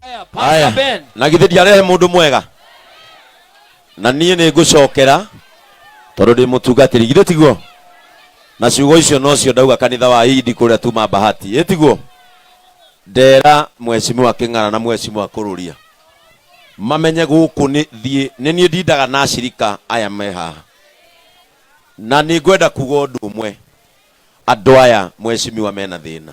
Aya na githĩ ndiarehe mũndũ mwega na niĩ nĩ ngũcokera tondũ ndĩ mũtungatĩri githĩ tiguo na ciugo icio no cio ndauga kanitha wa Idi kũrĩa tuma Bahati tiguo ndera mheshimiwa Kĩng'ara na mheshimiwa Kũrũria mamenye gũkũ nĩ niĩ ndindaga na acirika aya me haha na nĩ ngwenda kuga ũndũ ũmwe andũ aya mheshimiwa mena thĩna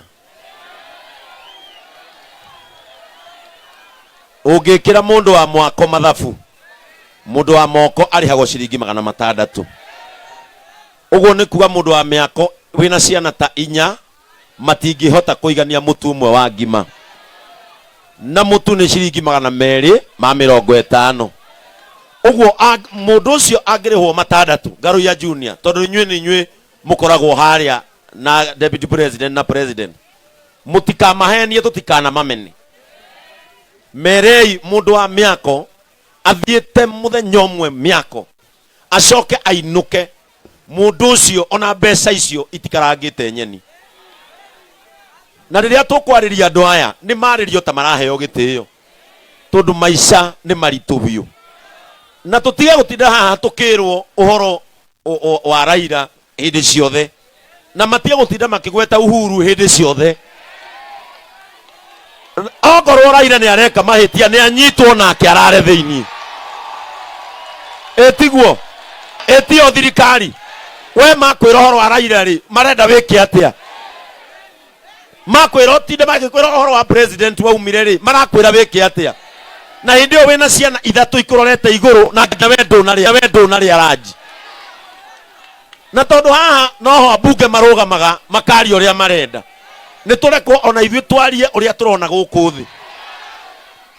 ũngĩkĩra mũndũ wa mwako mathabu mũndũ wa moko arĩhagwo ciringi 600 ũguo nĩ kuga mũndũ wa mĩako wĩna ciana ta 4 matingĩhota kũigania mũtu ũmwe wa ngima na mũtu nĩ ciringi 250 ũguo mũndũ ũcio angĩrĩhwo 6 Garuya Junior tondũ inyuĩ mũkoragwo harĩa na deputy president na president mũtikamahenie tũtikanamamene merei mũndũ wa mĩako athiĩte mũthenya ũmwe mĩako acoke ainũke mũndũ ũcio ona mbeca icio itikarangĩte nyeni na rĩrĩa tũkwarĩria andũ aya nĩ marĩrio ta maraheo gĩtĩo tondũ maica nĩ maritũ biũ na tũtige gũtinda haha tũkĩrwo ũhoro wa Raila hĩndĩ ciothe na matige gũtinda makĩgweta Uhuru hĩndĩ ciothe ongorwo Raila nĩ areka mahĩtia nĩ anyitwo nake arare thĩinĩ etiguo etio thirikari we makwĩra ũhoro wa Raila rĩ marenda wĩke atĩa makwĩra tinde makwĩra ũhoro wa president waumire rĩ marakwĩra wĩke atĩa na hĩndĩ ĩyo wĩna ciana 3 ikurorete igũrũ na nginya wendo na rĩa ranji na tondũ haha noho ambunge marũgamaga makaria ũrĩa marenda nĩ tũrekwo ona ithuĩ twarie ũrĩa tũrona gũkũ thĩ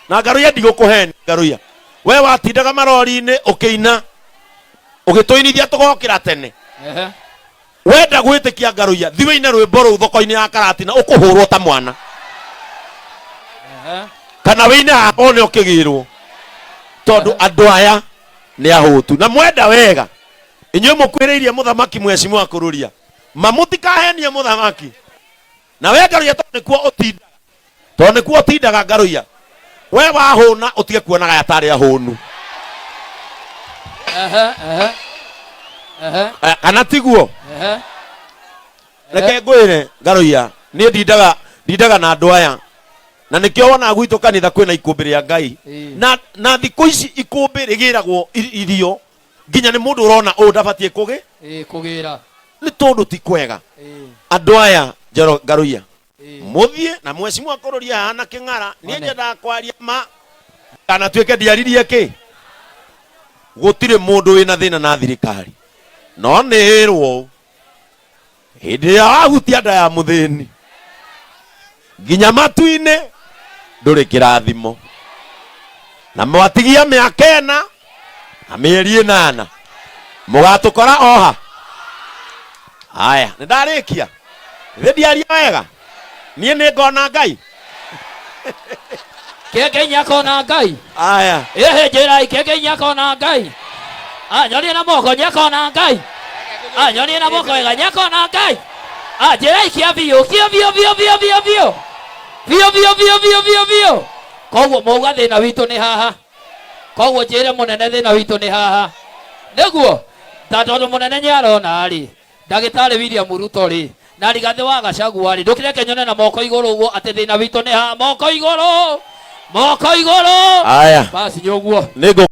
na Garuya ndigũkũheni Garuya we watindaga marori-inĩ ũkĩina ũgĩtũinithia tũgokĩra tene wenda gwĩtĩkia Garuya thiwĩine rwĩmbo rũu thoko-inĩ ya Karatina ũkũhũrwo ta mwana kana wĩine haha one ũkĩgĩrwo tondũ andũ aya nĩ ahũtu na mwenda wega inyuĩ mũkwĩrĩirie mũthamaki mheshimiwa Kũrũria mamũtikahenie mũthamaki na we Garuya tondũ nĩkuo ũtindaga Garuya we wahũna ũtige kuonaga yatarĩ ahũnu kana tiguo reke ngwĩre Garuya niĩ ndindaga na andũ aya na nĩkĩo wona gwitũ kanitha kwĩna ikũmbĩ rĩa Ngai na thikũ ici ikũmbĩ rĩgĩragwo irio nginya nĩ mũndũ ũrona ndabatiĩ kũgĩra nĩ tondũ ti kwega andũ aya Garuya mũthiĩ na mheshimiwa Kũrũria haha na Kĩng'ara niĩ nyendaga kwaria kana tuĩke ndiaririe kĩ gũtirĩ mũndũ wĩna thĩna na thirikari no nĩrwo hĩndĩ ya wahutia nda ya mũthĩni nginya matu-inĩ ndũrĩ kĩrathimo na mwatigia mĩaka 4 na mĩeri 8 mũgatũkora oha haya nĩ ndarĩkia thĩ ndiaria wega niĩ nĩ ngona Ngai keke nyakona Ngai aya njĩrai keke nyakona Ngai nyonie na moko nyakona Ngai nyonie na moko wega nyakona Ngai njĩrai kia biũ biũ koguo mauga thĩna witũ nĩ haha koguo njĩre mũnene thĩna witũ nĩ haha nĩguo tondũ mũnene nĩarona rĩ ndagĩtarĩ William Ruto rĩ na Rigathĩ wa Gachagua rĩ ndũkĩreke nyone na moko igũrũ ũguo atĩ thĩna witũ nĩ haha moko igũrũ aya basi nĩguo